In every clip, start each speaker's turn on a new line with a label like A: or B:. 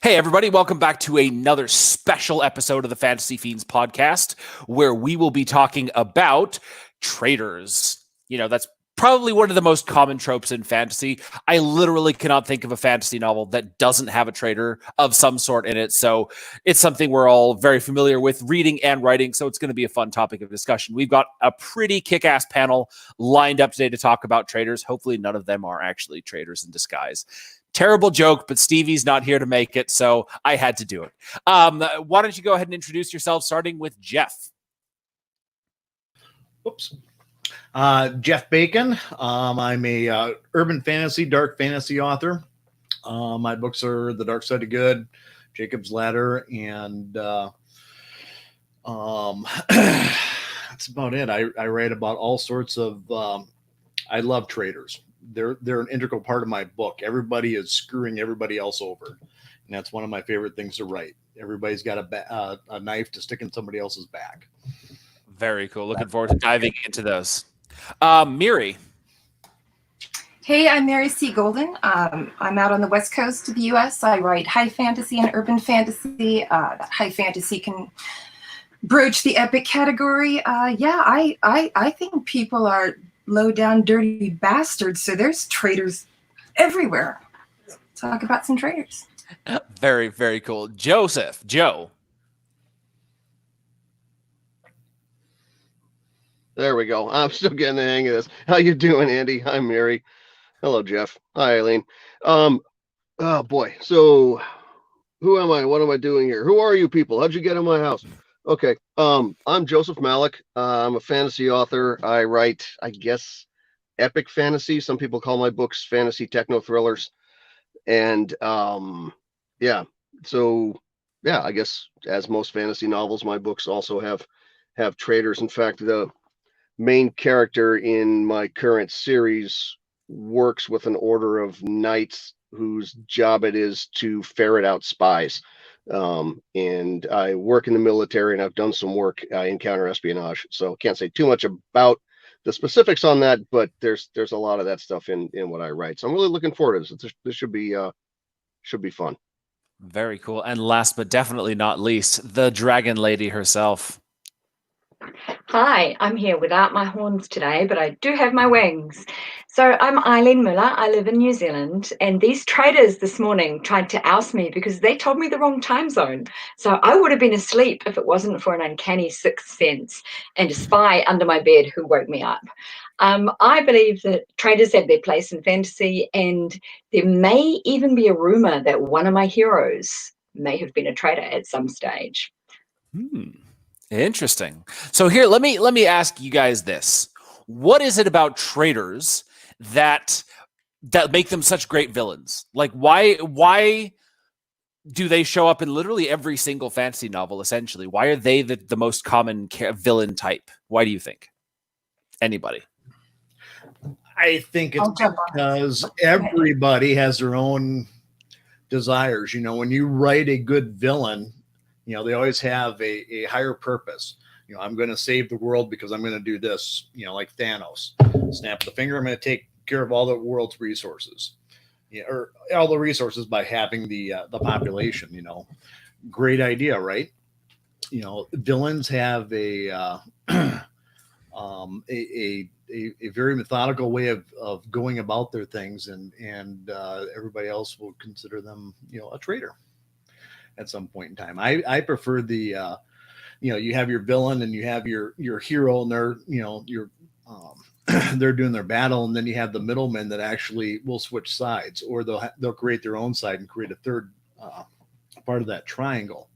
A: Hey, everybody, welcome back to another special episode of the Fantasy Fiends podcast, where we will be talking about traitors. You know, that's probably one of the most common tropes in fantasy. I literally cannot think of a fantasy novel that doesn't have a traitor of some sort in it. So it's something we're all very familiar with reading and writing. So it's going to be a fun topic of discussion. We've got a pretty kick-ass panel lined up today to talk about traitors. Hopefully none of them are actually traitors in disguise. Terrible joke, but Stevie's not here to make it, so I had to do it. Why don't you go ahead and introduce yourself, starting with Jeff?
B: Oops. Jeff Bacon. I'm a urban fantasy, dark fantasy author. My books are The Dark Side of Good, Jacob's Ladder, and that's about it. I write about all sorts of. I love traitors. They're an integral part of my book. Everybody is screwing everybody else over, and that's one of my favorite things to write. Everybody's got a knife to stick in somebody else's back.
A: Very cool. Looking forward to diving into those. Miri.
C: Hey, I'm Miri C. Golden. I'm out on the west coast of the U.S. I write high fantasy and urban fantasy. High fantasy can broach the epic category. I think people are low down dirty bastards, so there's traitors everywhere. Talk about some traitors.
A: Very, very cool. Joe.
D: There we go. I'm still getting the hang of this. How you doing, Andy? I'm Mary. Hello, Jeff. Hi, Eileen. Oh boy. So who am I? What am I doing here? Who are you people? How'd you get in my house? Okay. I'm Joseph Malik. I'm a fantasy author. I write, I guess, epic fantasy. Some people call my books fantasy techno thrillers. And I guess as most fantasy novels, my books also have traitors. In fact, the main character in my current series works with an order of knights whose job it is to ferret out spies. And I work in the military, and I've done some work in counter-espionage. So can't say too much about the specifics on that, but there's a lot of that stuff in what I write. So I'm really looking forward to this. This should be fun.
A: Very cool. And last but definitely not least, the Dragon Lady herself.
E: Hi, I'm here without my horns today, but I do have my wings. So I'm Eileen Mueller. I live in New Zealand, and these traitors this morning tried to oust me because they told me the wrong time zone. So I would have been asleep if it wasn't for an uncanny sixth sense and a spy under my bed who woke me up. I believe that traitors have their place in fantasy, and there may even be a rumor that one of my heroes may have been a traitor at some stage.
A: Interesting. So here, let me ask you guys this. What is it about traitors that make them such great villains? Like, why do they show up in literally every single fantasy novel, essentially? Why are they the most common villain type? Why do you think? Anybody?
B: I think it's because everybody has their own desires. You know, when you write a good villain, you know, they always have a higher purpose. You know, I'm going to save the world because I'm going to do this, you know, like Thanos. Snap the finger, I'm going to take care of all the world's resources. Yeah, or all the resources by having the population, you know. Great idea, right? You know, villains have a very methodical way of going about their things, and everybody else will consider them, you know, a traitor at some point in time. I prefer the you know, you have your villain and you have your hero, and they're, you know, they're doing their battle, and then you have the middlemen that actually will switch sides, or they'll create their own side and create a third part of that triangle,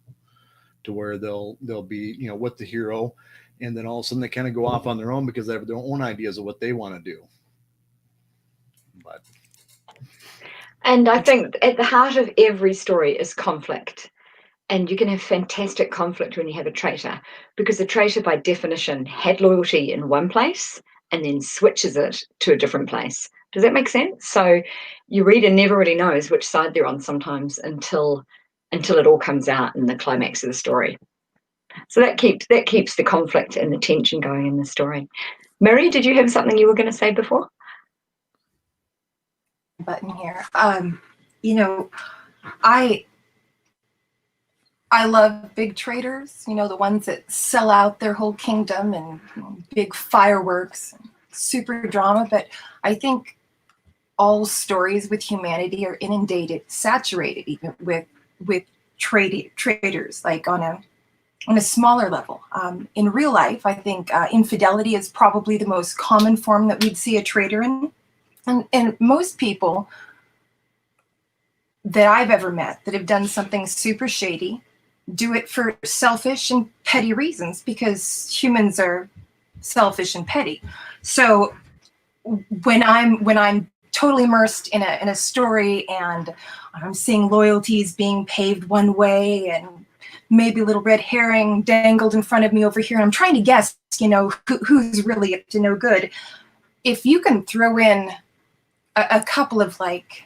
B: to where they'll be, you know, with the hero, and then all of a sudden they kind of go off on their own because they have their own ideas of what they want to do.
E: And I think at the heart of every story is conflict. And you can have fantastic conflict when you have a traitor, because a traitor by definition had loyalty in one place and then switches it to a different place. Does that make sense? So your reader never really knows which side they're on sometimes until it all comes out in the climax of the story. So that keeps the conflict and the tension going in the story. Mary, did you have something you were going to say before?
C: Button here. You know, I I love big traitors, the ones that sell out their whole kingdom and big fireworks, super drama. But I think all stories with humanity are inundated, saturated even with traitors, like on a smaller level. In real life, I think infidelity is probably the most common form that we'd see a traitor in. And most people that I've ever met that have done something super shady do it for selfish and petty reasons, because humans are selfish and petty. So when I'm totally immersed in a story and I'm seeing loyalties being paved one way and maybe a little red herring dangled in front of me over here, and I'm trying to guess, who's really up to no good. If you can throw in a couple of like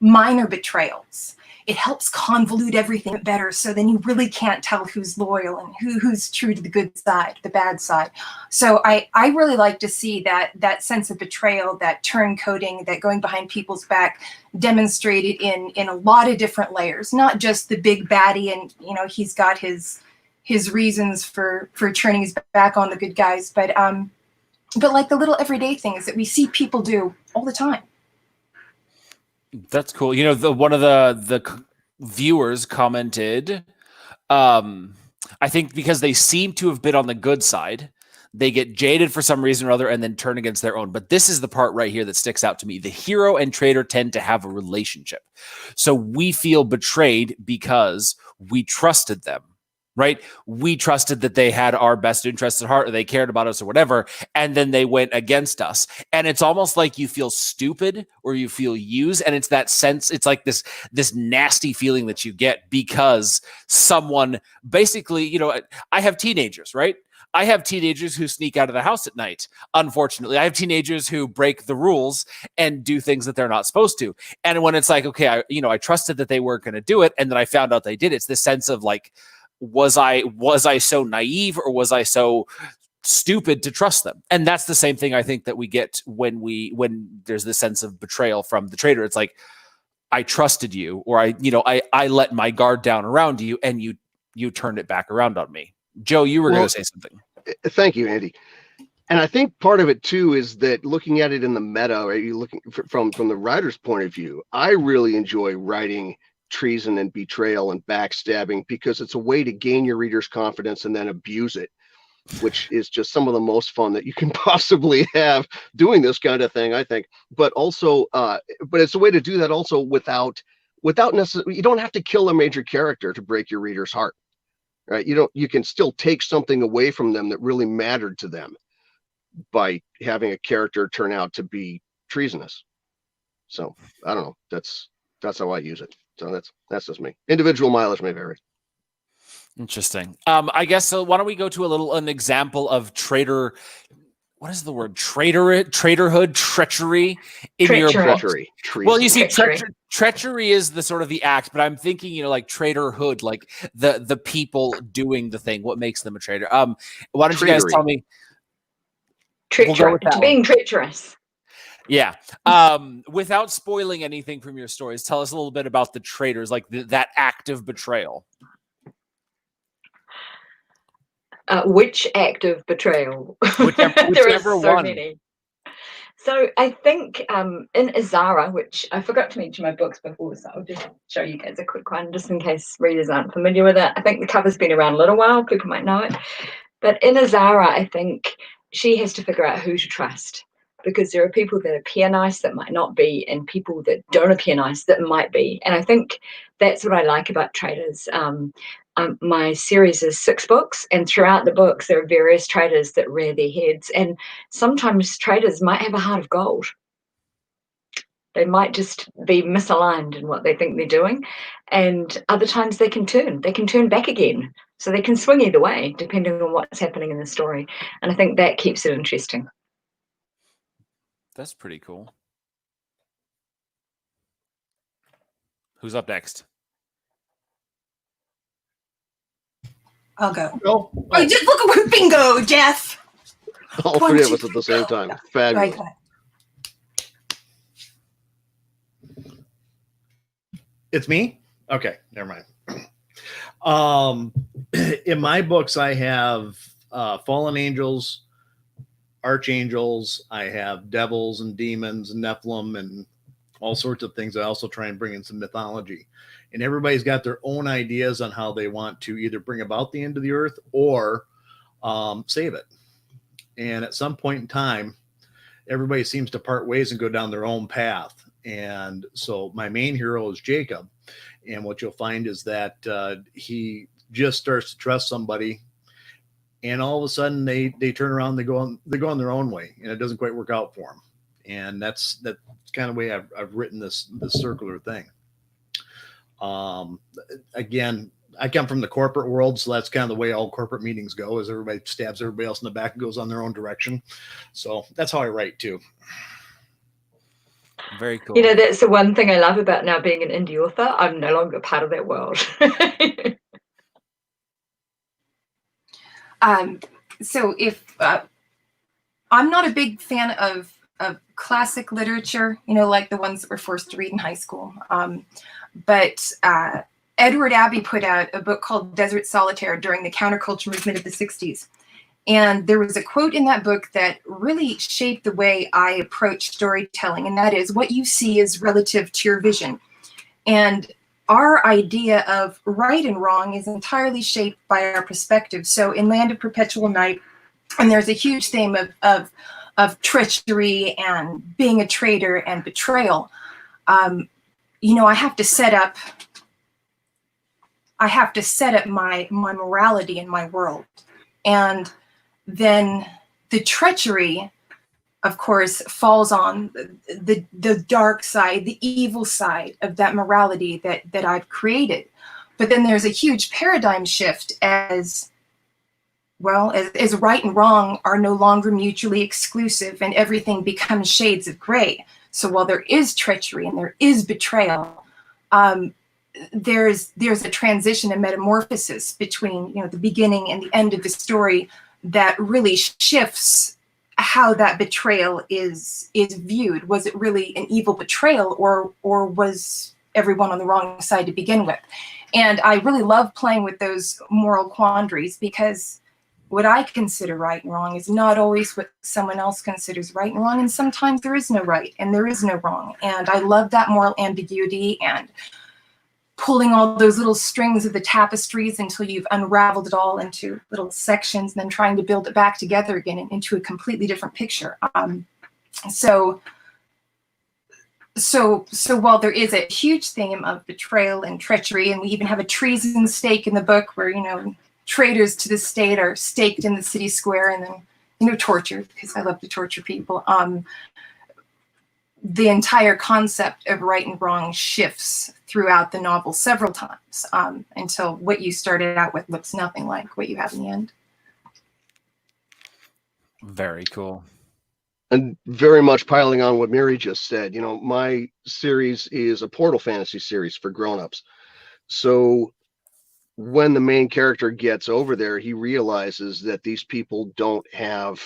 C: minor betrayals, it helps convolute everything better. So then you really can't tell who's loyal and who's true to the good side, the bad side. So I really like to see that sense of betrayal, that turncoating, that going behind people's back demonstrated in a lot of different layers, not just the big baddie and he's got his reasons for turning his back on the good guys, but like the little everyday things that we see people do all the time.
A: That's cool. One of the viewers commented, I think because they seem to have been on the good side, they get jaded for some reason or other and then turn against their own. But this is the part right here that sticks out to me. The hero and traitor tend to have a relationship. So we feel betrayed because we trusted them, right? We trusted that they had our best interests at heart, or they cared about us or whatever, and then they went against us. And it's almost like you feel stupid or you feel used, and it's that sense, it's like this nasty feeling that you get because someone basically, I have teenagers, right? I have teenagers who sneak out of the house at night. Unfortunately, I have teenagers who break the rules and do things that they're not supposed to. And when it's like, okay, I trusted that they weren't going to do it, and then I found out they did, it's this sense of like, was I so naive, or was I so stupid to trust them? And that's the same thing I think that we get when there's this sense of betrayal from the traitor. It's like, I trusted you, or I let my guard down around you, and you turned it back around on me. Joe, you were going to say something.
D: Thank you, Andy. And I think part of it too is that looking at it in the meta, right? You looking from the writer's point of view. I really enjoy writing treason and betrayal and backstabbing because it's a way to gain your reader's confidence and then abuse it, which is just some of the most fun that you can possibly have doing this kind of thing, I think. But also, but it's a way to do that also without necessarily, you don't have to kill a major character to break your reader's heart, right? You can still take something away from them that really mattered to them by having a character turn out to be treasonous. So I don't know. That's how I use it. So that's just me. Individual mileage may vary.
A: Interesting. I guess so. Why don't we go to an example of traitor? What is the word? Traitorhood, treachery in your book.
D: Treachery.
A: Well, you see, treachery is the sort of the act, but I'm thinking, like traitorhood, like the people doing the thing. What makes them a traitor? Why don't you guys tell me?
E: Being treacherous.
A: Yeah. Without spoiling anything from your stories, tell us a little bit about the traitors, like that act of betrayal.
E: Which act of betrayal?
A: Whichever
E: There are so
A: one.
E: many. So I think in Azara, which I forgot to mention my books before, so I'll just show you guys a quick one, just in case readers aren't familiar with it. I think the cover's been around a little while, people might know it. But in Azara, I think she has to figure out who to trust, because there are people that appear nice that might not be, and people that don't appear nice that might be. And I think that's what I like about Traitors. My series is 6 books, and throughout the books, there are various traitors that rear their heads. And sometimes traitors might have a heart of gold. They might just be misaligned in what they think they're doing. And other times they can turn back again. So they can swing either way, depending on what's happening in the story. And I think that keeps it interesting.
A: That's pretty cool. Who's up next?
C: I'll go.
B: Oh,
C: just look at what bingo, Jeff.
D: All 3 of us at the same time. Fabulous.
C: Right.
B: It's me? Okay, never mind. In my books, I have fallen angels, archangels. I have devils and demons and Nephilim and all sorts of things. I also try and bring in some mythology. And everybody's got their own ideas on how they want to either bring about the end of the earth or save it. And at some point in time, everybody seems to part ways and go down their own path. And so my main hero is Jacob. And what you'll find is that he just starts to trust somebody, and all of a sudden they turn around, they go on their own way, and it doesn't quite work out for them. And that's kind of the way I've written this circular thing. Again, I come from the corporate world, so that's kind of the way all corporate meetings go, is everybody stabs everybody else in the back and goes on their own direction. So that's how I write too.
A: Very cool.
E: You know, that's the one thing I love about now being an indie author. I'm no longer part of that world.
C: So if I'm not a big fan of classic literature, you know, like the ones that we're forced to read in high school. But Edward Abbey put out a book called Desert Solitaire during the counterculture movement of the 60s. And there was a quote in that book that really shaped the way I approach storytelling. And that is, what you see is relative to your vision. And our idea of right and wrong is entirely shaped by our perspective. So in Land of Perpetual Night, and there's a huge theme of treachery and being a traitor and betrayal. You know, I have to set up my morality in my world. And then the treachery, of course, falls on the dark side, the evil side of that morality that I've created. But then there's a huge paradigm shift as right and wrong are no longer mutually exclusive, and everything becomes shades of gray. So while there is treachery and there is betrayal, there's a transition and metamorphosis between, you know, the beginning and the end of the story that really shifts how that betrayal is viewed. Was it really an evil betrayal, or was everyone on the wrong side to begin with? And I really love playing with those moral quandaries, because what I consider right and wrong is not always what someone else considers right and wrong. And sometimes there is no right and there is no wrong. And I love that moral ambiguity and pulling all those little strings of the tapestries until you've unraveled it all into little sections, and then trying to build it back together again into a completely different picture. So while there is a huge theme of betrayal and treachery, and we even have a treason stake in the book where, you know, traitors to the state are staked in the city square and then, you know, tortured, because I love to torture people. The entire concept of right and wrong shifts throughout the novel several times, until what you started out with looks nothing like what you have in the end.
A: Very cool.
D: And very much piling on what Miri just said, you know, my series is a portal fantasy series for grown-ups. So when the main character gets over there, he realizes that these people don't have,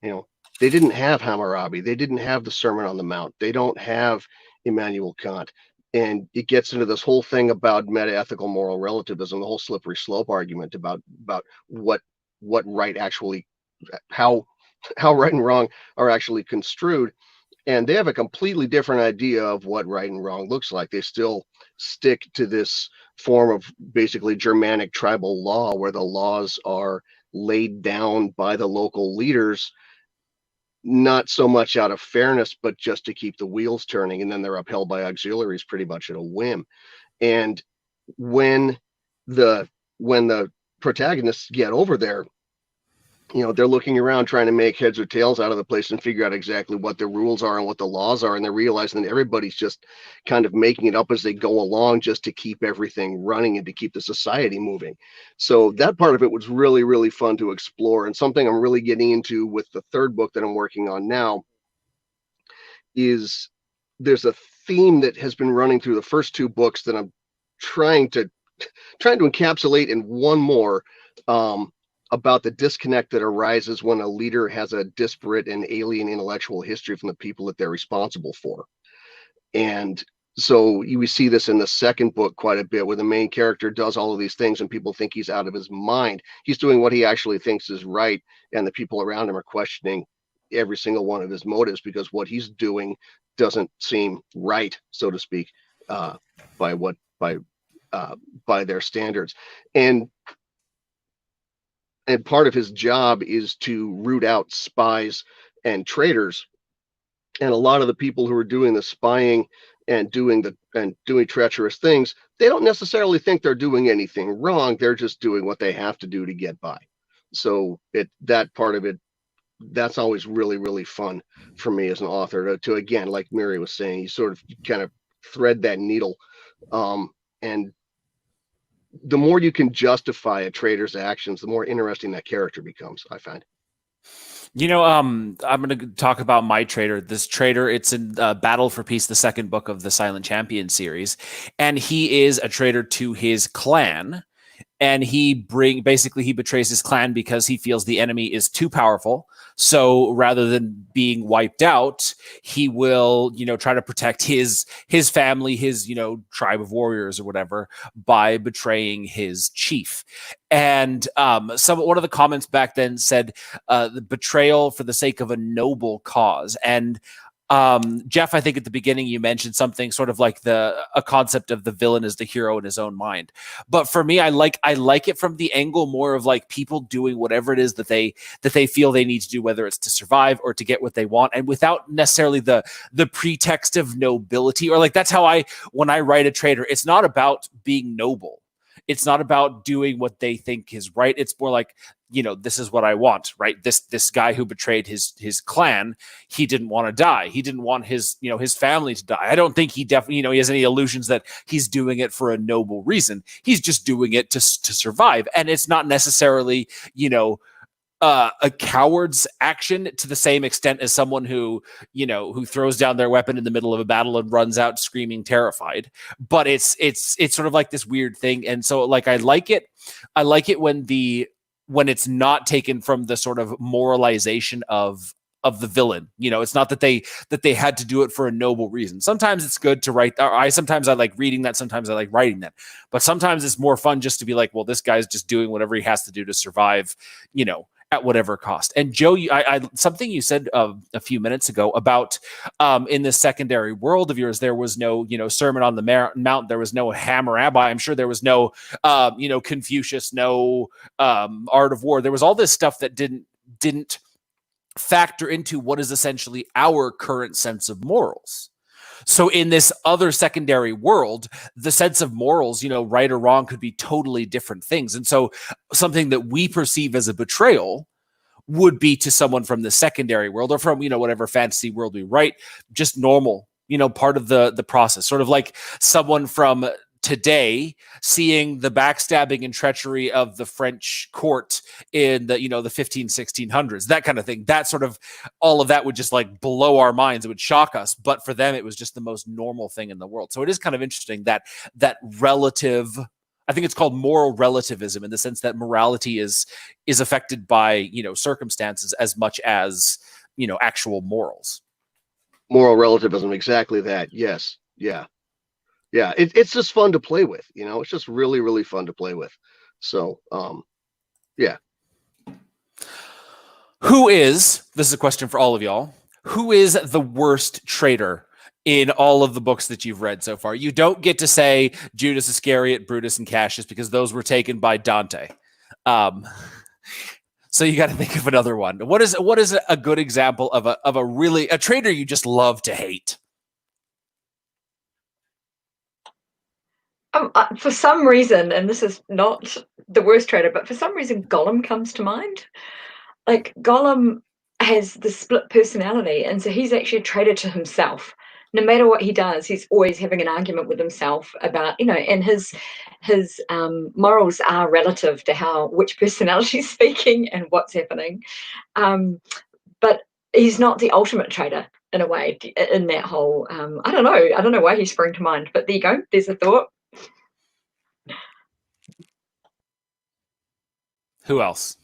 D: you know, they didn't have Hammurabi. They didn't have the Sermon on the Mount. They don't have Immanuel Kant. And it gets into this whole thing about meta-ethical moral relativism, the whole slippery slope argument about what right actually, how right and wrong are actually construed. And they have a completely different idea of what right and wrong looks like. They still stick to this form of basically Germanic tribal law, where the laws are laid down by the local leaders, not so much out of fairness, but just to keep the wheels turning. And then they're upheld by auxiliaries pretty much at a whim. And when the protagonists get over there, you know, they're looking around trying to make heads or tails out of the place and figure out exactly what the rules are and what the laws are. And they're realizing that everybody's just kind of making it up as they go along, just to keep everything running and to keep the society moving. So that part of it was really, really fun to explore, and something I'm really getting into with the third book that I'm working on now is there's a theme that has been running through the first two books that I'm trying to encapsulate in one more, about the disconnect that arises when a leader has a disparate and alien intellectual history from the people that they're responsible for. And So we see this in the second book quite a bit, where the main character does all of these things and people think he's out of his mind. He's doing what he actually thinks is right, and the people around him are questioning every single one of his motives, because what he's doing doesn't seem right, so to speak, by their standards. And part of his job is to root out spies and traitors. And a lot of the people who are doing the spying and doing treacherous things, they don't necessarily think they're doing anything wrong. They're just doing what they have to do to get by. So that part of it, that's always really, really fun for me as an author to again, like Miri was saying, you sort of kind of thread that needle. And the more you can justify a traitor's actions, the more interesting that character becomes, I find.
A: I'm going to talk about my traitor. This traitor, it's in Battle for Peace, the second book of the Silent Champion series, and he is a traitor to his clan. And he betrays his clan because he feels the enemy is too powerful. So rather than being wiped out, he will, try to protect his family, his, tribe of warriors or whatever, by betraying his chief. And one of the comments back then said the betrayal for the sake of a noble cause. And Jeff, I think at the beginning you mentioned something sort of like a concept of the villain as the hero in his own mind. But for me, I like it from the angle more of like people doing whatever it is that they feel they need to do, whether it's to survive or to get what they want, and without necessarily the pretext of nobility. Or like that's how when I write a traitor, it's not about being noble. It's not about doing what they think is right. It's more like, this is what I want, right? This guy who betrayed his clan, he didn't want to die. He didn't want his family to die. I don't think he definitely, he has any illusions that he's doing it for a noble reason. He's just doing it to survive. And it's not necessarily, a coward's action to the same extent as someone who throws down their weapon in the middle of a battle and runs out screaming terrified. But it's sort of like this weird thing. And so like I like it when it's not taken from the sort of moralization of the villain. It's not that they had to do it for a noble reason. Sometimes it's good to write. Sometimes I like reading that. Sometimes I like writing that. But sometimes it's more fun just to be like, well, this guy's just doing whatever he has to do to survive, at whatever cost. And Joe, something you said a few minutes ago about in this secondary world of yours, there was no, Sermon on the Mount. There was no Hammurabi. I'm sure there was no, Confucius, no Art of War. There was all this stuff that didn't factor into what is essentially our current sense of morals. So in this other secondary world, the sense of morals, right or wrong, could be totally different things. And so something that we perceive as a betrayal would be to someone from the secondary world or from, whatever fantasy world we write, just normal, part of the process. Sort of like someone from today seeing the backstabbing and treachery of the French court in the 15 1600s, that kind of thing. That sort of, all of that would just like blow our minds. It would shock us, but for them it was just the most normal thing in the world. So it is kind of interesting that relative, I think it's called moral relativism, in the sense that morality is affected by circumstances as much as actual morals.
D: Moral relativism, exactly that. Yes. Yeah, it's just fun to play with, it's just really, really fun to play with. So, yeah.
A: This is a question for all of y'all. Who is the worst traitor in all of the books that you've read so far? You don't get to say Judas Iscariot, Brutus, and Cassius, because those were taken by Dante. So you got to think of another one. What is a good example of a traitor you just love to hate?
E: For some reason, and this is not the worst traitor, but for some reason, Gollum comes to mind. Like, Gollum has the split personality, and so he's actually a traitor to himself. No matter what he does, he's always having an argument with himself about, and his morals are relative to which personality is speaking and what's happening. But he's not the ultimate traitor in a way, in that whole, I don't know why he sprang to mind, but there you go. There's a thought.
A: Who else?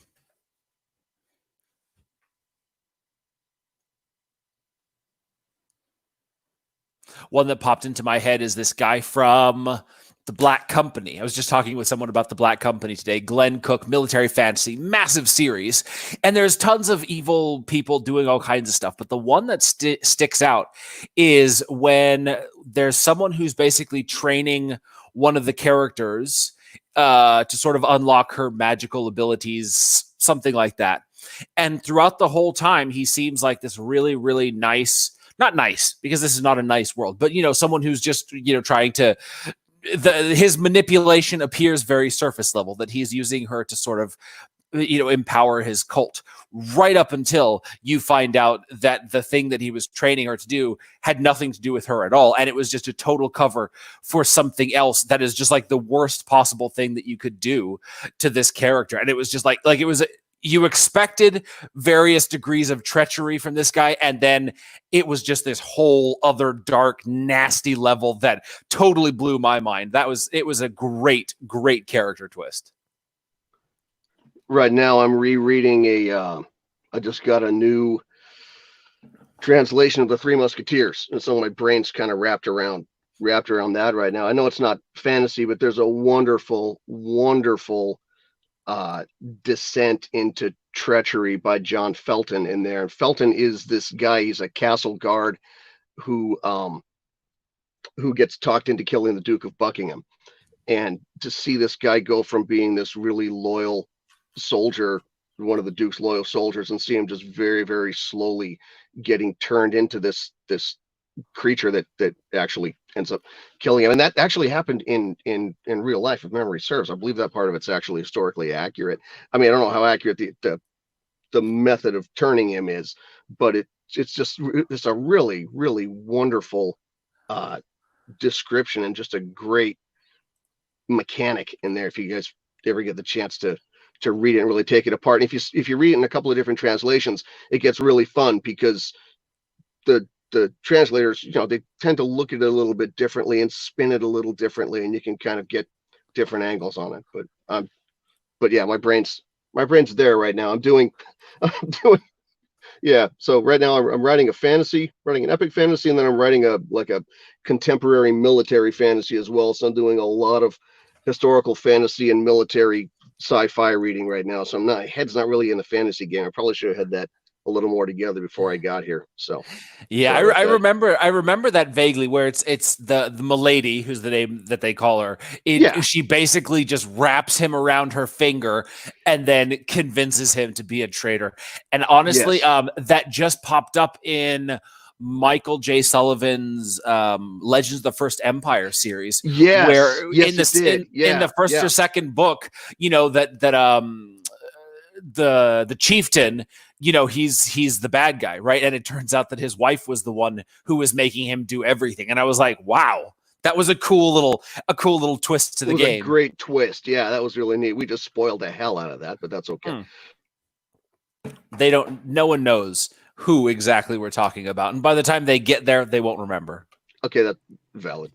A: one that popped into my head is this guy from The Black Company. I was just talking with someone about The Black Company today. Glenn Cook, military fantasy, massive series. And there's tons of evil people doing all kinds of stuff. But the one that sticks out is when there's someone who's basically training one of the characters to sort of unlock her magical abilities, something like that. And throughout the whole time, he seems like this really, really nice, not nice, because this is not a nice world, but, someone who's just, trying to, his manipulation appears very surface level, that he's using her to sort of, empower his cult, right up until you find out that the thing that he was training her to do had nothing to do with her at all. And it was just a total cover for something else that is just like the worst possible thing that you could do to this character. And it was just like it was, you expected various degrees of treachery from this guy, and then it was just this whole other dark, nasty level that totally blew my mind. It was a great, great character twist.
D: Right now, I'm rereading I just got a new translation of the Three Musketeers, and so my brain's kind of wrapped around that right now. I know it's not fantasy, but there's a wonderful, wonderful descent into treachery by John Felton in there. And Felton is this guy. He's a castle guard who gets talked into killing the Duke of Buckingham. And to see this guy go from being this really loyal soldier, one of the Duke's loyal soldiers, and see him just very, very slowly getting turned into this creature that actually ends up killing him. And that actually happened in real life, if memory serves. I believe that part of it's actually historically accurate. I mean, I don't know how accurate the method of turning him is, but it's a really, really wonderful description, and just a great mechanic in there. If you guys ever get the chance to read it and really take it apart, and if you read it in a couple of different translations, it gets really fun, because the translators, they tend to look at it a little bit differently and spin it a little differently, and you can kind of get different angles on it. But yeah, my brain's there right now. I'm doing, yeah. So right now I'm writing an epic fantasy, and then I'm writing a contemporary military fantasy as well. So I'm doing a lot of historical fantasy and military sci-fi reading right now. So head's not really in the fantasy game. I probably should have had that a little more together before I got here. So
A: yeah, I remember that vaguely, where it's the milady, who's the name that they call her. She basically just wraps him around her finger and then convinces him to be a traitor. And honestly,
D: Yes.
A: That just popped up in Michael J. Sullivan's Legends of the First Empire series.
D: Yes.
A: Where
D: Yes,
A: in the first or second book, the chieftain, he's the bad guy, right? And it turns out that his wife was the one who was making him do everything. And I was like, wow, that was a cool little twist to the game.
D: A great twist. Yeah, that was really neat. We just spoiled the hell out of that, but that's okay.
A: No one knows who exactly we're talking about. And by the time they get there, they won't remember.
D: Okay, that's valid.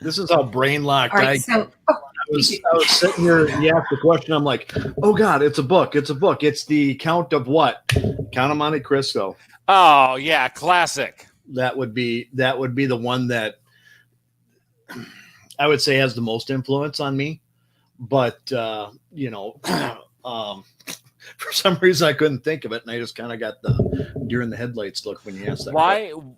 B: This is how brain locked
C: All right,
B: I was sitting here, you asked the question, I'm like, oh God, it's a book. It's the Count of what? Count of Monte Cristo.
A: Oh yeah, classic.
B: That would be the one that I would say has the most influence on me. But for some reason I couldn't think of it, and I just kind of got the deer in the headlights look when you asked that.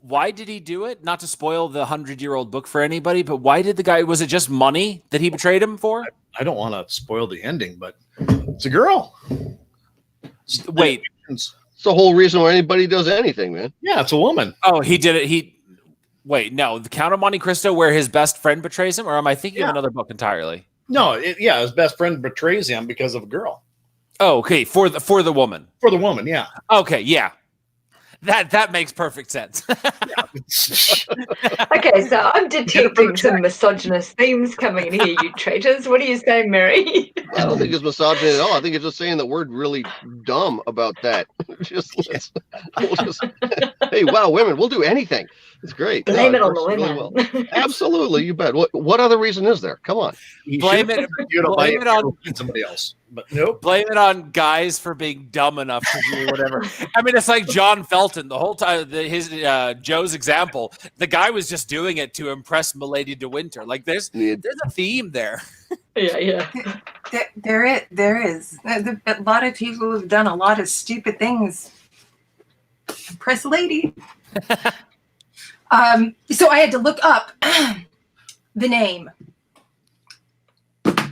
A: Why did he do it? Not to spoil the 100-year-old book for anybody, but why did the guy? Was it just money that he betrayed him for?
B: I don't want to spoil the ending, but it's a girl.
A: Wait,
D: it's the whole reason why anybody does anything, man.
B: Yeah, it's a woman.
A: Oh, he did it. Wait, no, the Count of Monte Cristo, where his best friend betrays him, or am I thinking of another book entirely?
B: No, his best friend betrays him because of a girl.
A: Oh, okay, for the woman.
B: For the woman, yeah.
A: Okay, yeah. That makes perfect sense.
E: Okay, so I'm detecting some misogynist themes coming in here, you traitors. What are you saying, Mary?
D: I don't think it's misogyny at all. I think it's just saying that we're really dumb about that. Hey, wow, women, we'll do anything. It's great.
E: Blame it on the
D: works
E: women.
D: well. Absolutely, you bet. What other reason is there? Come on.
B: You
A: Blame
B: should
A: it-
B: you know,
A: blame
B: might
A: it on-
B: find somebody else, but nope.
A: Blame it on guys for being dumb enough to do whatever. I mean, it's like John Felton the whole time. His Joe's example, the guy was just doing it to impress Milady de Winter. Like there's a theme there.
E: Yeah.
C: There is. A lot of people have done a lot of stupid things. Impress a lady. So I had to look up the name.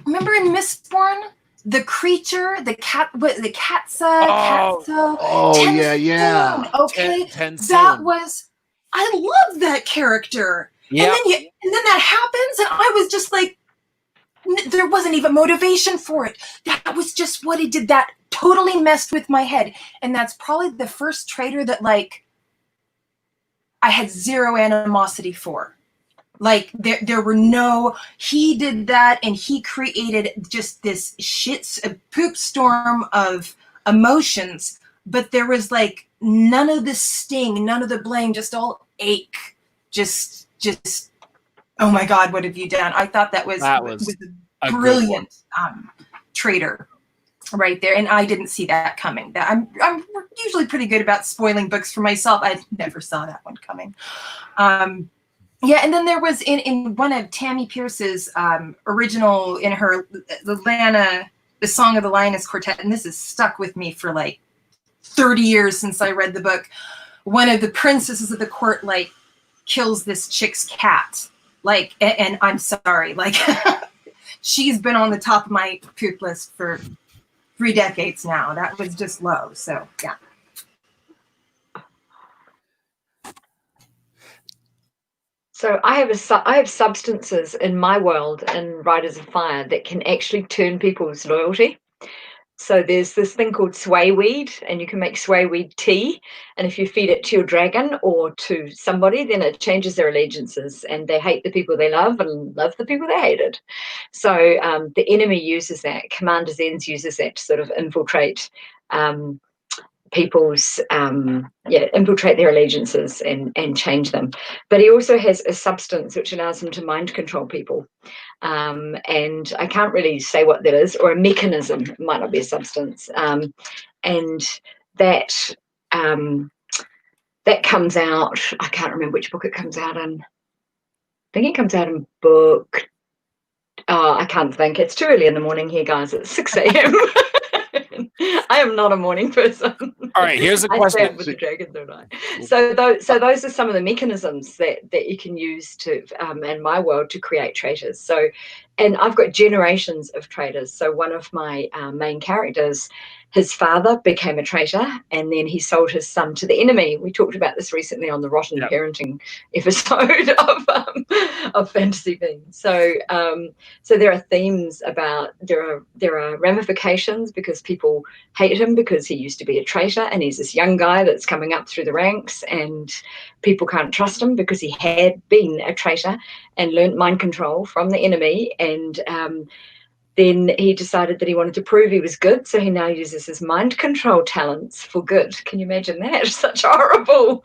C: Remember in Mistborn, the creature, the cat, the Catsa.
D: Oh, yeah.
C: Okay,
A: Ten
C: that
A: Sin.
C: was. I love that character.
A: Yeah.
C: And then that happens, and I was just like, there wasn't even motivation for it. That was just what it did. That totally messed with my head. And that's probably the first traitor that like I had zero animosity for. Like there were no, he did that and he created just this poop storm of emotions, but there was like none of the sting, none of the blame, just all ache. Just oh my God, what have you done? I thought that was a brilliant traitor right there, and I didn't see that coming. That I'm usually pretty good about spoiling books for myself. I never saw that one coming. Yeah, and then there was in one of Tammy Pierce's original, in her the Song of the Lioness Quartet, and this has stuck with me for like 30 years since I read the book. One of the princesses of the court like kills this chick's cat. Like, and I'm sorry, like she's been on the top of my poop list for 3 decades now. That was just low. So yeah.
E: So I have substances in my world in Riders of Fire that can actually turn people's loyalty. So there's this thing called sway weed, and you can make sway weed tea. And if you feed it to your dragon or to somebody, then it changes their allegiances, and they hate the people they love and love the people they hated. So the enemy uses that. Commander Zen's uses that to sort of infiltrate people's infiltrate their allegiances and change them. But he also has a substance which allows him to mind control people. And I can't really say what that is, or a mechanism. It might not be a substance. And that comes out, I can't remember which book it comes out in. I think it comes out in book, I can't think. It's too early in the morning here, guys. It's 6 a.m. I am not a morning person.
A: All right, here's a
E: I
A: question.
E: stand with the dragons, don't I? So those are some of the mechanisms that you can use to in my world to create traitors. So, and I've got generations of traitors. So one of my main characters, his father became a traitor, and then he sold his son to the enemy. We talked about this recently on the Rotten Parenting episode of Fantasy Fiends. So there are themes about there are ramifications because people hate him because he used to be a traitor, and he's this young guy that's coming up through the ranks, and people can't trust him because he had been a traitor and learned mind control from the enemy. And then he decided that he wanted to prove he was good, so he now uses his mind control talents for good. Can you imagine that? Such horrible.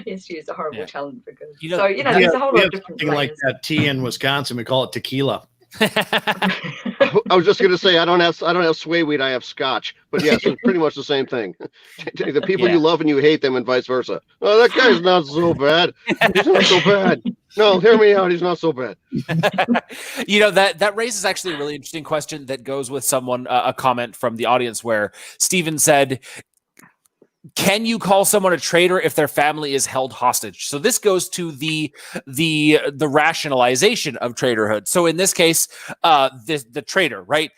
E: He has to use a horrible talent for good. There's a whole lot of different things.
B: Like that tea in Wisconsin, we call it tequila.
D: I was just going to say I don't have sway weed, I have scotch, but yes, it's pretty much the same thing. The people you love and you hate them, and vice versa. Oh, that guy's not so bad. He's not so bad. No, hear me out. He's not so bad.
A: That raises actually a really interesting question that goes with someone a comment from the audience where Steven said, can you call someone a traitor if their family is held hostage? So this goes to the rationalization of traitorhood. So in this case, the traitor, right?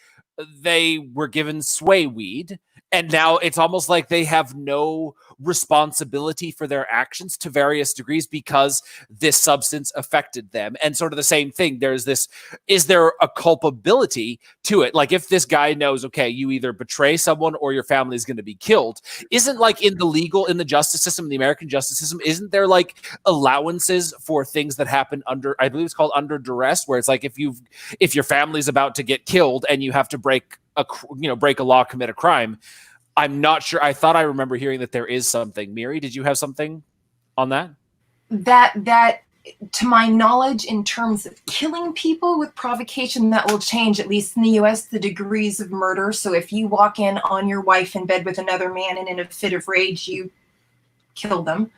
A: They were given sway weed, and now it's almost like they have no responsibility for their actions to various degrees because this substance affected them. And sort of the same thing. Is there a culpability to it? Like if this guy knows, okay, you either betray someone or your family is going to be killed. Isn't like in the justice system, the American justice system, isn't there like allowances for things that happen under, I believe it's called under duress, where it's like if your family's about to get killed and you have to break a law, commit a crime. I'm not sure. I thought I remember hearing that there is something. Miri, did you have something on that?
C: that to my knowledge, in terms of killing people with provocation, that will change, at least in the US, the degrees of murder. So if you walk in on your wife in bed with another man and in a fit of rage, you kill them,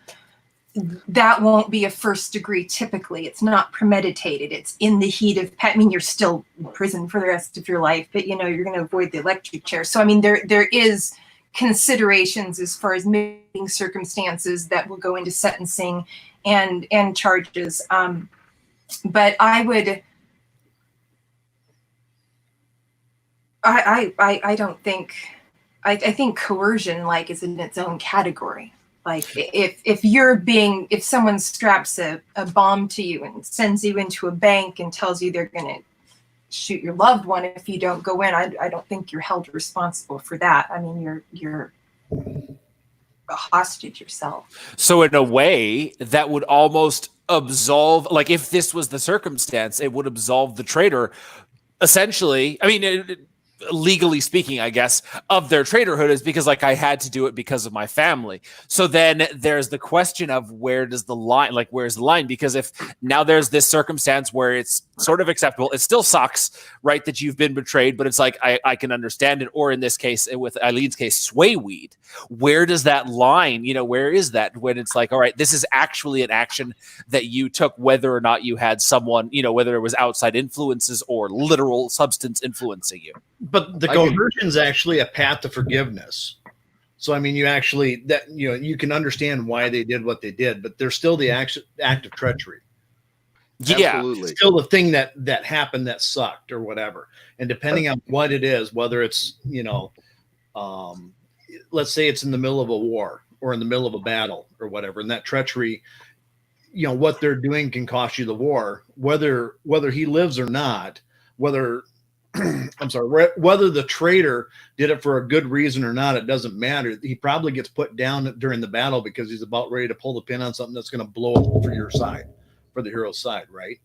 C: that won't be a first degree typically. It's not premeditated. It's in the heat of, I mean, you're still in prison for the rest of your life, but you're going to avoid the electric chair. So, I mean, there is considerations as far as mitigating circumstances that will go into sentencing and charges. But I would, I don't think, I think coercion is in its own category. Like if someone straps a bomb to you and sends you into a bank and tells you they're going to shoot your loved one if you don't go in, I don't think you're held responsible for that. I mean, you're a hostage yourself.
A: So in a way, that would almost absolve, like if this was the circumstance, it would absolve the traitor, essentially. I mean, legally speaking, I guess, of their traitorhood, is because I had to do it because of my family. So then there's the question of where's the line? Because if now there's this circumstance where it's sort of acceptable, it still sucks, right, that you've been betrayed, but it's I can understand it. Or in this case, with Eileen's case, sway weed. Where does that line, where is that when it's all right, this is actually an action that you took, whether or not you had someone, whether it was outside influences or literal substance influencing you?
B: But the coercion is actually a path to forgiveness. So, I mean, you actually, you can understand why they did what they did, but there's still the act of treachery.
A: Yeah,
D: Absolutely.
B: Still the thing that happened that sucked or whatever. And depending on what it is, whether it's, let's say it's in the middle of a war or in the middle of a battle or whatever, and that treachery, what they're doing can cost you the war, whether he lives or not, whether the traitor did it for a good reason or not, it doesn't matter. He probably gets put down during the battle because he's about ready to pull the pin on something that's going to blow up for your side, for the hero's side, right?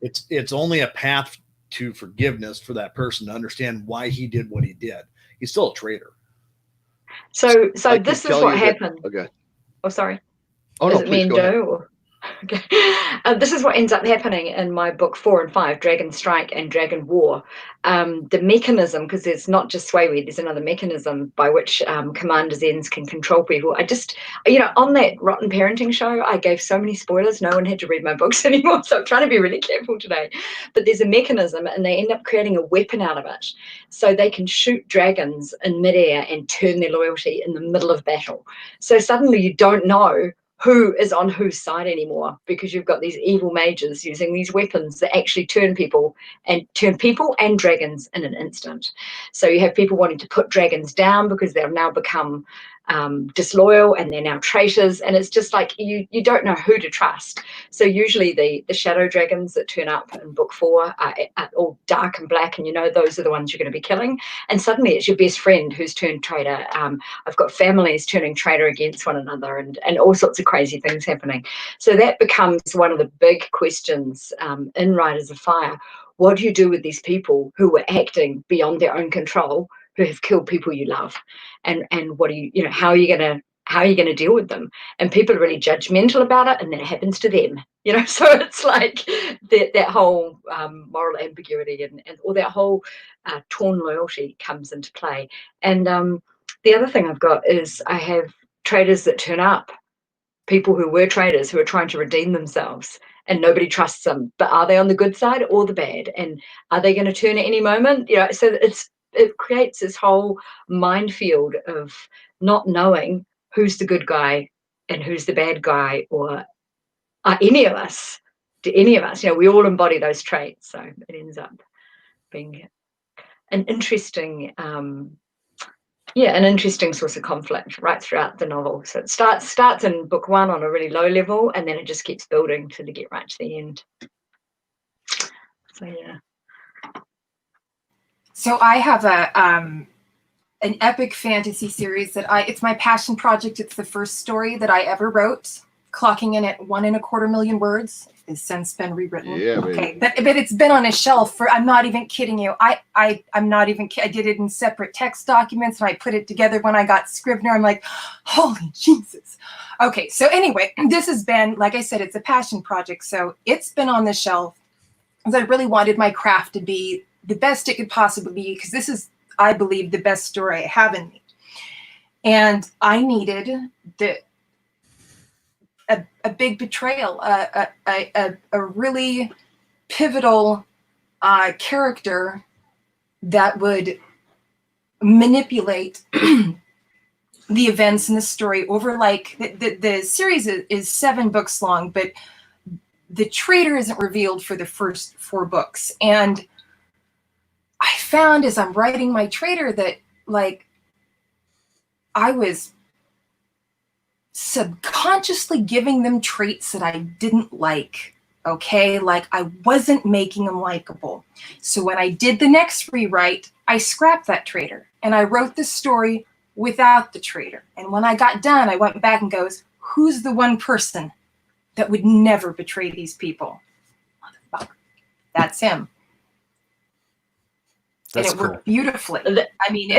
B: It's only a path to forgiveness for that person to understand why he did what he did. He's still a traitor.
E: So this is what happened.
D: Okay.
E: Oh, sorry.
D: Oh,
E: Is
D: no,
E: it
D: please go ahead.
E: Joe? Okay. This is what ends up happening in my book 4 and 5, Dragon Strike and Dragon War. The mechanism, because there's not just sway, there's another mechanism by which Commander Zens can control people. I just, on that Rotten Parenting show, I gave so many spoilers, no one had to read my books anymore, so I'm trying to be really careful today. But there's a mechanism, and they end up creating a weapon out of it. So they can shoot dragons in midair and turn their loyalty in the middle of battle. So suddenly you don't know who is on whose side anymore, because you've got these evil mages using these weapons that actually turn people and dragons in an instant. So you have people wanting to put dragons down because they've now become disloyal and they're now traitors, and it's just you don't know who to trust. So usually the shadow dragons that turn up in book 4 are all dark and black, and those are the ones you're going to be killing, and suddenly it's your best friend who's turned traitor. I've got families turning traitor against one another, and all sorts of crazy things happening. So that becomes one of the big questions in Riders of Fire. What do you do with these people who were acting beyond their own control, who have killed people you love, and what do you, how are you going to deal with them? And people are really judgmental about it, and then it happens to them, so it's that whole moral ambiguity and all that whole torn loyalty comes into play. And the other thing I've got is I have traitors that turn up, people who were traitors who are trying to redeem themselves, and nobody trusts them. But are they on the good side or the bad? And are they going to turn at any moment? So it creates this whole minefield of not knowing who's the good guy and who's the bad guy, or are any of us, we all embody those traits. So it ends up being an interesting source of conflict right throughout the novel. So it starts in book 1 on a really low level, and then it just keeps building till you get right to the end. So yeah.
C: So I have an epic fantasy series that it's my passion project. It's the first story that I ever wrote clocking in at 1.25 million words. Has since been rewritten.
D: Yeah,
C: okay, but it's been on a shelf for. I'm not even kidding you. I'm not even. I did it in separate text documents, and I put it together when I got Scrivener. I'm like, holy Jesus. Okay, so anyway, this has been, like I said, it's a passion project. So it's been on the shelf because I really wanted my craft to be the best it could possibly be, because this is, I believe, the best story I have in me, and I needed a big betrayal, a really pivotal character that would manipulate the events in the story over, like, the series is 7 books long, but the traitor isn't revealed for the first 4 books. And I found as I'm writing my traitor that, like, I was subconsciously giving them traits that I didn't like. Okay, like I wasn't making them likable. So when I did the next rewrite, I scrapped that traitor and I wrote the story without the traitor. And when I got done, I went back and goes, who's the one person that would never betray these people? Motherfucker. That's him.
A: That's
C: and it
A: cool.
C: worked beautifully. I mean,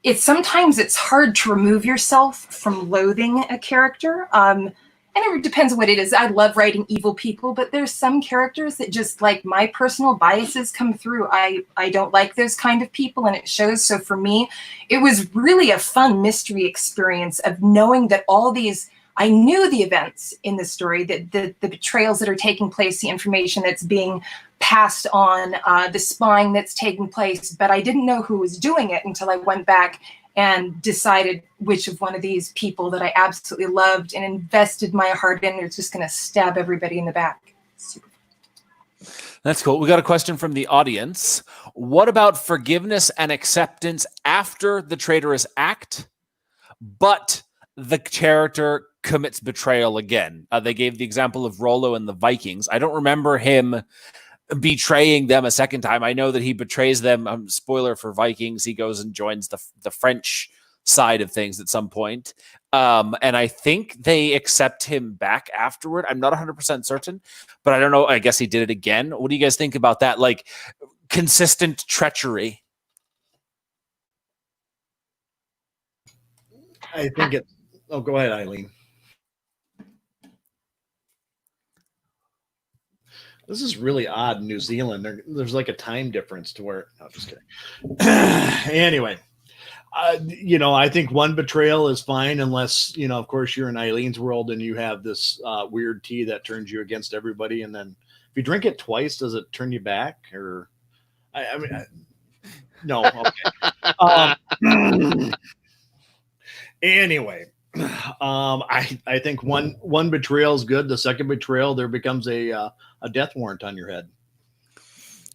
C: it's sometimes it's hard to remove yourself from loathing a character. And it depends on what it is. I love writing evil people, but there's some characters that just, like, my personal biases come through. I don't like those kind of people, and it shows. So for me, it was really a fun mystery experience of knowing that all these, I knew the events in the story, that the betrayals that are taking place, the information that's being passed on, the spying that's taking place, but I didn't know who was doing it until I went back and decided which of one of these people that I absolutely loved and invested my heart in is just going to stab everybody in the back. Super.
A: That's cool. We got a question from the audience. What about forgiveness and acceptance after the traitorous act, but the character commits betrayal again? They gave the example of Rollo and the Vikings. I don't remember him betraying them a second time. I know that he betrays them. Spoiler for Vikings. He goes and joins the French side of things at some point. And I think they accept him back afterward. I'm not 100% certain, but I don't know. I guess he did it again. What do you guys think about that? Like, consistent treachery.
B: I think it. Oh, go ahead, Eileen. This is really odd in New Zealand. There's like a time difference to where. No, just kidding. Anyway, I think one betrayal is fine unless, of course, you're in Eileen's world and you have this weird tea that turns you against everybody. And then if you drink it twice, does it turn you back? Or, no. Okay. Anyway. I think one betrayal is good. The second betrayal, there becomes a death warrant on your head.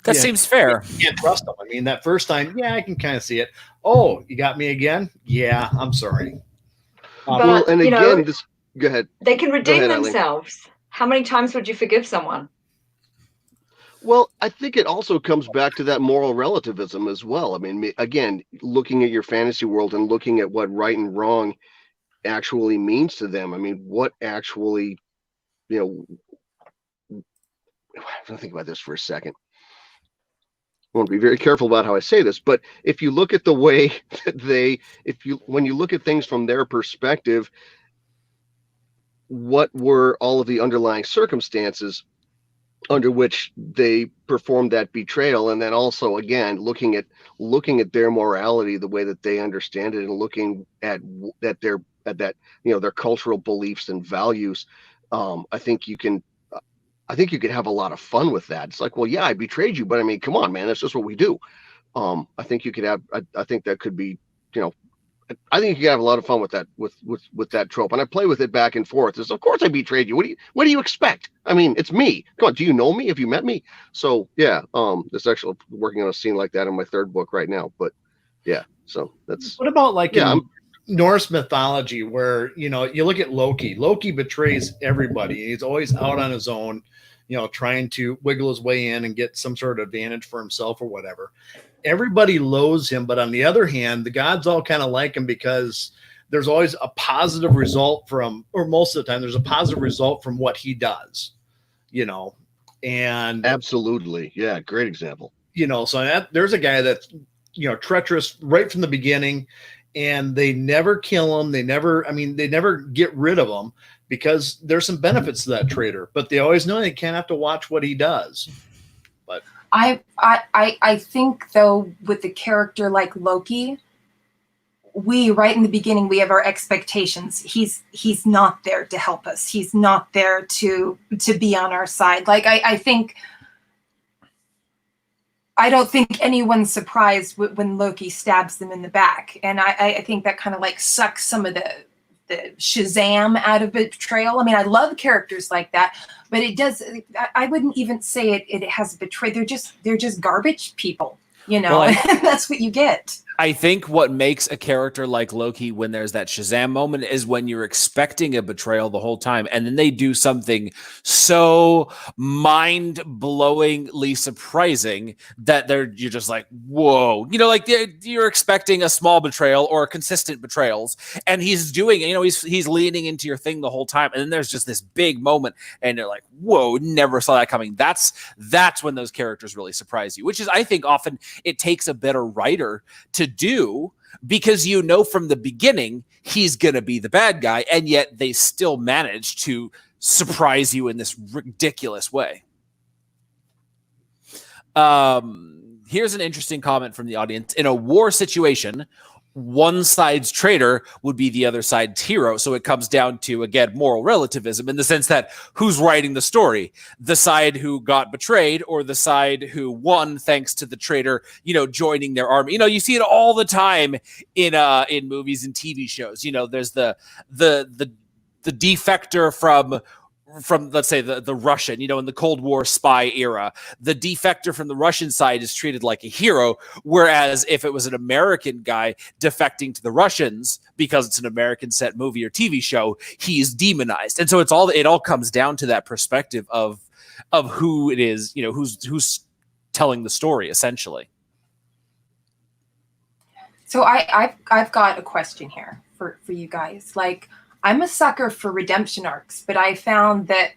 A: That seems fair.
B: You can't trust them. I mean, that first time, I can kind of see it. Oh, you got me again? Yeah, I'm sorry.
E: But,
D: and again, go ahead.
E: They can redeem
D: ahead,
E: themselves. Eileen. How many times would you forgive someone?
D: Well, I think it also comes back to that moral relativism as well. I mean, again, looking at your fantasy world and looking at what right and wrong actually means to them. I mean, what actually, I have to think about this for a second. I want to be very careful about how I say this, but if you look at the way that when you look at things from their perspective, what were all of the underlying circumstances under which they performed that betrayal? And then also, again, looking at their morality, the way that they understand it, and looking at their cultural beliefs and values, I think you could have a lot of fun with that. It's like, well, yeah, I betrayed you, but I mean, come on, man, that's just what we do. I think you could have. I think that could be, I think you could have a lot of fun with that, with that trope. And I play with it back and forth. It's, of course I betrayed you. What do you expect? I mean, it's me. Come on, do you know me? Have you met me? So yeah, it's actually working on a scene like that in my 3rd book right now. But yeah, so that's.
B: What about in Norse mythology, where you look at Loki. Loki betrays everybody. He's always out on his own, trying to wiggle his way in and get some sort of advantage for himself or whatever. Everybody loathes him, but on the other hand, the gods all kind of like him because there's always a positive result from, or most of the time, there's a positive result from what he does, you know, and
D: Absolutely. Yeah. Great example.
B: you know, so that there's a guy that's, you know, treacherous right from the beginning, and they never kill him. They never get rid of him because there's some benefits to that traitor, but they always know they can't have to watch what he does. But
C: I think though, with a character like Loki, we right in the beginning, we have our expectations. He's not there to help us. He's not there to be on our side. Like I don't think anyone's surprised when Loki stabs them in the back. And I think that kind of like sucks some of the Shazam out of betrayal. I mean, I love characters like that, but it does, I wouldn't even say it has betrayed. They're just garbage people, you know,
A: Well,
C: and that's what you get.
A: I think what makes a character like Loki, when there's that Shazam moment, is when you're expecting a betrayal the whole time, and then they do something so mind-blowingly surprising that you're just like, whoa, you know, like you're expecting a small betrayal or consistent betrayals, and he's doing, you know, he's leaning into your thing the whole time, and then there's just this big moment, and you're like, whoa, never saw that coming. That's when those characters really surprise you, which is, I think, often it takes a better writer to do, because you know from the beginning he's gonna be the bad guy, and yet they still manage to surprise you in this ridiculous way. Here's an interesting comment from the audience. In a war situation, one side's traitor would be the other side's hero. So it comes down to, again, moral relativism, in the sense that who's writing the story? The side who got betrayed, or the side who won thanks to the traitor, you know, joining their army. You know, you see it all the time in movies and TV shows. You know, there's the defector from let's say the Russian, you know, in the Cold War spy era, the defector from the Russian side is treated like a hero. Whereas if it was an American guy defecting to the Russians because it's an American set movie or TV show, he's demonized. And so it all comes down to that perspective of who it is, you know, who's telling the story essentially.
C: So I've got a question here for you guys. Like, I'm a sucker for redemption arcs, but I found that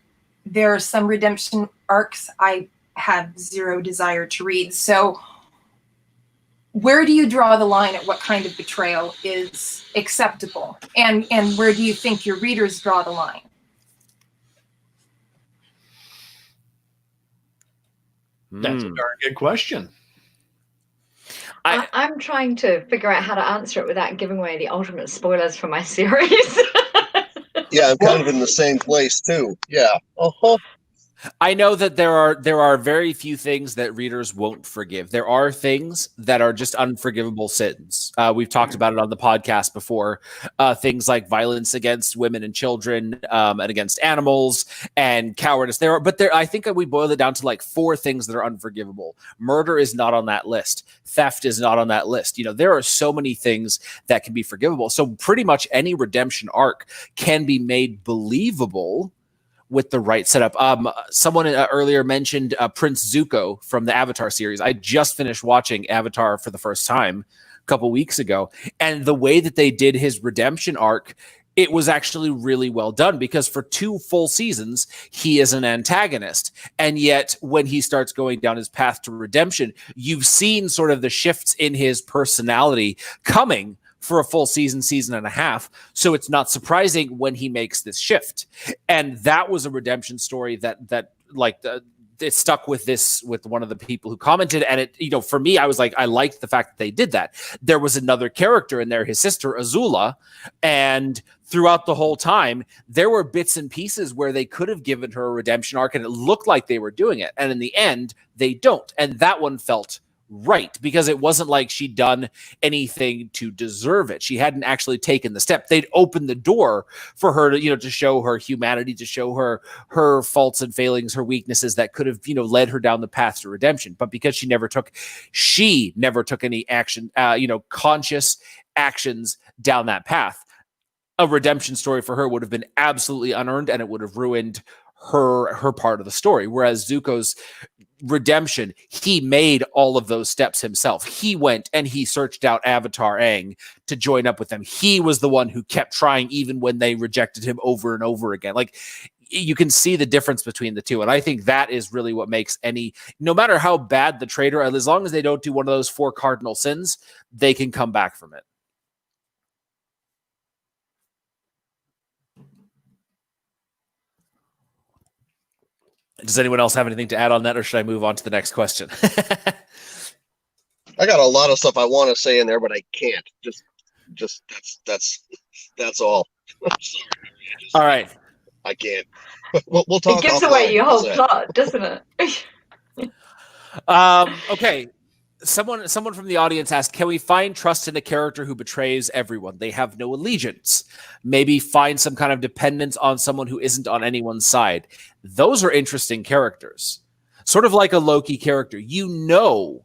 C: there are some redemption arcs I have zero desire to read. So where do you draw the line at what kind of betrayal is acceptable? And where do you think your readers draw the line?
B: That's a darn good question.
E: I'm trying to figure out how to answer it without giving away the ultimate spoilers for my series.
D: Yeah, I'm kind of in the same place too. Yeah. Uh-huh.
A: I know that there are very few things that readers won't forgive. There are things that are just unforgivable sins. We've talked about it on the podcast before. Things like violence against women and children, and against animals, and cowardice. I think we boil it down to like 4 things that are unforgivable. Murder is not on that list. Theft is not on that list. You know, there are so many things that can be forgivable. So pretty much any redemption arc can be made believable with the right setup. Someone earlier mentioned Prince Zuko from the Avatar series. I just finished watching Avatar for the first time a couple weeks ago, and the way that they did his redemption arc, it was actually really well done, because for 2 full seasons, he is an antagonist. And yet when he starts going down his path to redemption, you've seen sort of the shifts in his personality coming for a full season and a half. So it's not surprising when he makes this shift. And that was a redemption story that it stuck with one of the people who commented. And it, you know, for me, I was like, I liked the fact that they did that. There was another character in there, his sister Azula, and throughout the whole time, there were bits and pieces where they could have given her a redemption arc, and it looked like they were doing it. And in the end, they don't. And that one felt right, because it wasn't like she'd done anything to deserve it. She hadn't actually taken the step. They'd opened the door for her to, you know, to show her humanity, to show her faults and failings, her weaknesses that could have, you know, led her down the path to redemption. But because she never took any action, conscious actions down that path, a redemption story for her would have been absolutely unearned, and it would have ruined her part of the story. Whereas Zuko's redemption, he made all of those steps himself. He went and he searched out Avatar Aang to join up with them. He was the one who kept trying even when they rejected him over and over again. Like, you can see the difference between the two. And I think that is really what makes no matter how bad the traitor, as long as they don't do one of those 4 cardinal sins, they can come back from it. Does anyone else have anything to add on that, or should I move on to the next question?
D: I got a lot of stuff I want to say in there, but I can't. Just that's all. I'm sorry.
A: All right.
D: I can't. We'll talk.
E: It gives
D: offline.
E: away your whole
D: How's that?
E: plot, doesn't it?
A: Okay. Someone from the audience asked, can we find trust in a character who betrays everyone? They have no allegiance. Maybe find some kind of dependence on someone who isn't on anyone's side. Those are interesting characters. Sort of like a Loki character. You know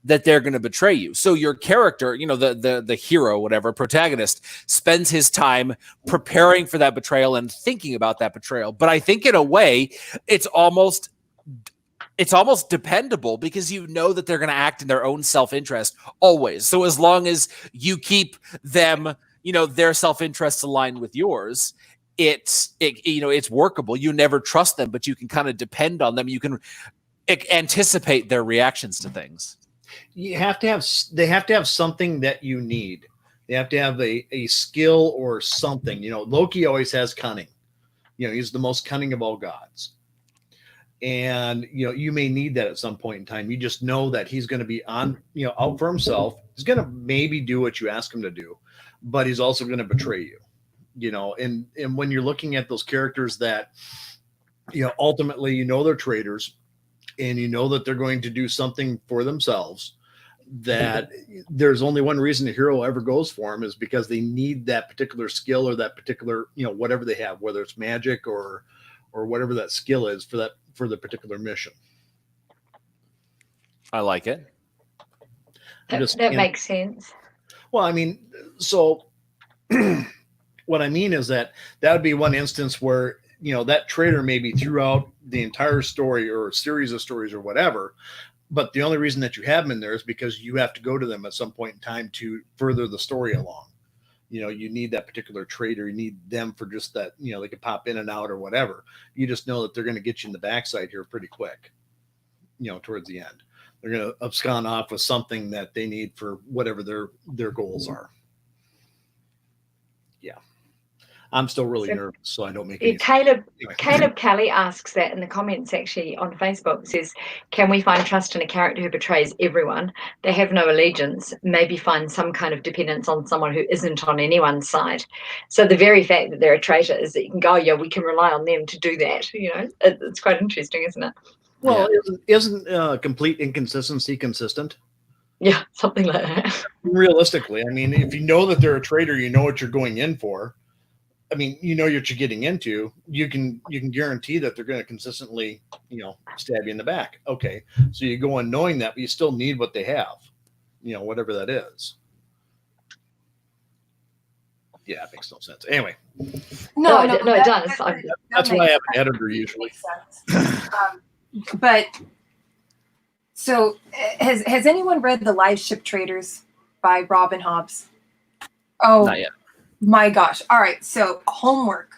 A: that they're going to betray you. So your character, the hero, whatever, protagonist, spends his time preparing for that betrayal and thinking about that betrayal. But I think in a way, it's almost dependable, because you know that they're going to act in their own self-interest always. So as long as you keep them, their self-interests aligned with yours, it's workable. You never trust them, but you can kind of depend on them. You can anticipate their reactions to things.
B: They have to have something that you need. They have to have a skill or something. Loki always has cunning. He's the most cunning of all gods. And, you may need that at some point in time. You just know that he's going to be out for himself. He's going to maybe do what you ask him to do, but he's also going to betray you, and when you're looking at those characters that, ultimately, they're traitors, and that they're going to do something for themselves, that there's only one reason the hero ever goes for them is because they need that particular skill or that particular, whatever they have, whether it's magic or whatever that skill is for the particular mission.
A: I like it.
E: That makes sense.
B: Well, I mean, so what I mean is that would be one instance where, that traitor may be throughout the entire story or a series of stories or whatever, but the only reason that you have them in there is because you have to go to them at some point in time to further the story along. You need that particular traitor. You need them for just that, they could pop in and out or whatever. You just know that they're going to get you in the backside here pretty quick, towards the end. They're going to abscond off with something that they need for whatever their goals are. Yeah. I'm still really nervous, so I don't make any
E: Caleb Kelly asks that in the comments actually on Facebook. Says, can we find trust in a character who betrays everyone? They have no allegiance. Maybe find some kind of dependence on someone who isn't on anyone's side. So the very fact that they're a traitor is that you can go, yeah, we can rely on them to do that. It's quite interesting, isn't it?
B: Well, isn't complete inconsistency consistent?
E: Yeah, something like that.
B: Realistically, I mean, if you know that they're a traitor, you know what you're going in for. I mean, you know what you're getting into. You can guarantee that they're going to consistently, stab you in the back. Okay, so you go in knowing that, but you still need what they have, whatever that is. Yeah, it makes no sense. Anyway,
E: no, it does.
B: That's why I have an editor usually.
C: But so, has anyone read The Live Ship Traitors by Robin Hobbs? Oh,
A: not yet.
C: My gosh. All right. So homework.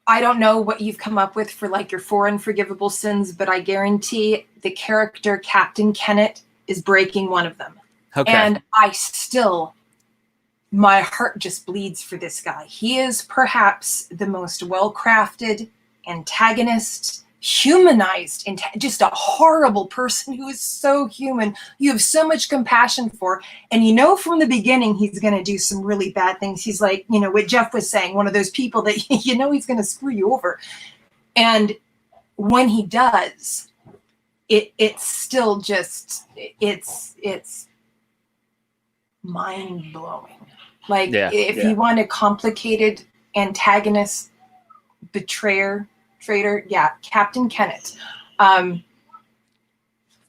C: I don't know what you've come up with for like your 4 unforgivable sins, but I guarantee the character Captain Kennett is breaking one of them.
A: Okay.
C: And my heart just bleeds for this guy. He is perhaps the most well-crafted antagonist, humanized, just a horrible person who is so human. You have so much compassion for, and from the beginning he's going to do some really bad things. He's like, what Jeff was saying, one of those people that he's going to screw you over. And when he does, it's still just it's mind blowing. Like if you want a complicated antagonist, traitor, Captain Kennett.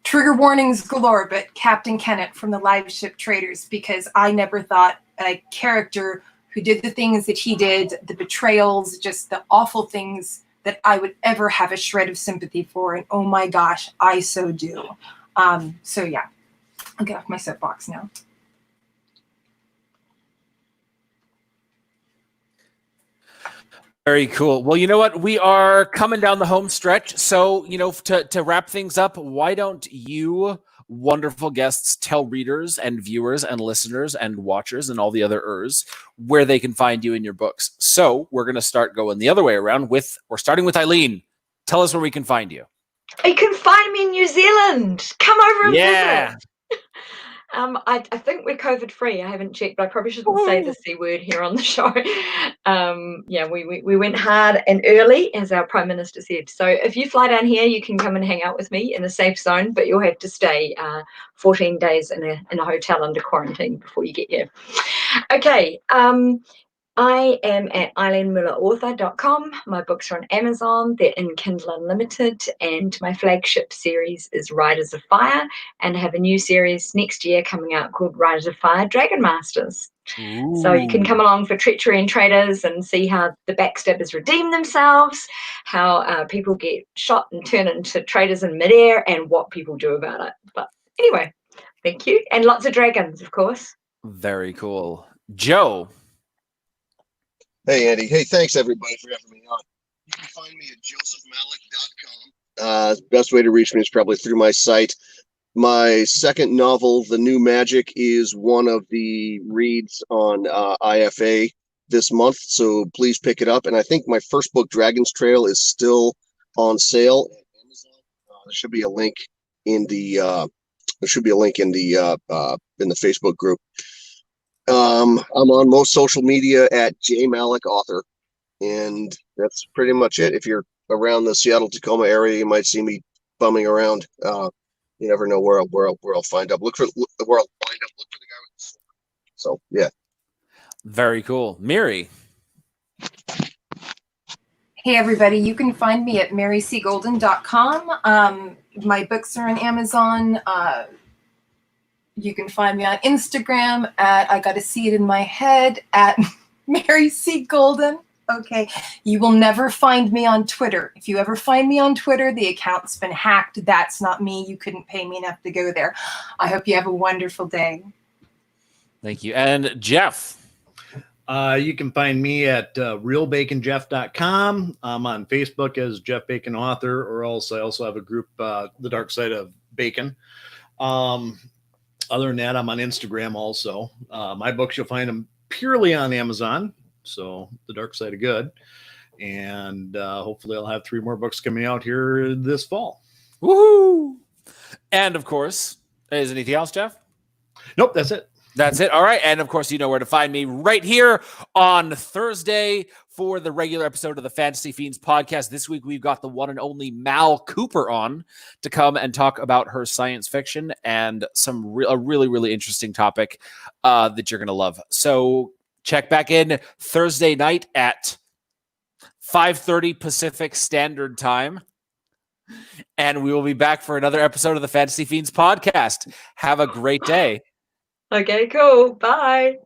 C: Trigger warnings galore, but Captain Kennett from the Live Ship Traitors, because I never thought a character who did the things that he did, the betrayals, just the awful things that I would ever have a shred of sympathy for. And oh my gosh, I so do. So yeah, I'll get off my soapbox now.
A: Very cool. Well, you know what? We are coming down the home stretch. So, to wrap things up, why don't you wonderful guests tell readers and viewers and listeners and watchers and all the other where they can find you in your books? So we're going to start going the other way around we're starting with Eileen. Tell us where we can find you.
E: You can find me in New Zealand. Come over and visit. I think we're COVID free. I haven't checked, but I probably shouldn't say the C word here on the show. We went hard and early, as our Prime Minister said. So if you fly down here, you can come and hang out with me in a safe zone, but you'll have to stay 14 days in a hotel under quarantine before you get here. Okay. I am at eileenmuellerauthor.com. My books are on Amazon. They're in Kindle Unlimited, and my flagship series is Riders of Fire, and I have a new series next year coming out called Riders of Fire Dragon Masters. Ooh. So you can come along for Treachery and Traitors and see how the backstabbers redeem themselves, how people get shot and turn into traitors in midair, and what people do about it. But anyway, thank you. And lots of dragons, of course.
A: Very cool. Joe.
D: Hey, Andy. Hey, thanks, everybody, for having me on. You can find me at josephmalik.com. Best way to reach me is probably through my site. My second novel, The New Magic, is one of the reads on IFA this month, so please pick it up. And I think my first book, Dragon's Trail, is still on sale at Amazon. There should be a link in the Facebook group. I'm on most social media at jmalik-author, and that's pretty much it. If you're around the Seattle-Tacoma area, you might see me bumming around. You never know where I'll find up. Look for the guy with the sword. So yeah.
A: Very cool. Miri.
C: Hey everybody, you can find me at mariccgolden.com. My books are on Amazon. You can find me on Instagram at I Gotta See It in My Head at Miri C. Golden. Okay. You will never find me on Twitter. If you ever find me on Twitter, the account's been hacked. That's not me. You couldn't pay me enough to go there. I hope you have a wonderful day.
A: Thank you. And Jeff.
B: You can find me at realbaconjeff.com. I'm on Facebook as Jeff Bacon Author, or else I also have a group, The Dark Side of Bacon. Other than that, I'm on Instagram also. My books, you'll find them purely on Amazon. So The Dark Side of Good. And hopefully I'll have 3 more books coming out here this fall.
A: Woohoo! And of course, is anything else, Jeff?
B: Nope, that's it.
A: That's it. All right. And of course, you know where to find me right here on Thursday for the regular episode of the Fantasy Fiends podcast. This week, we've got the one and only Mal Cooper on to come and talk about her science fiction and a really, really interesting topic that you're going to love. So check back in Thursday night at 5:30 Pacific Standard Time. And we will be back for another episode of the Fantasy Fiends podcast. Have a great day.
E: Okay, cool. Bye.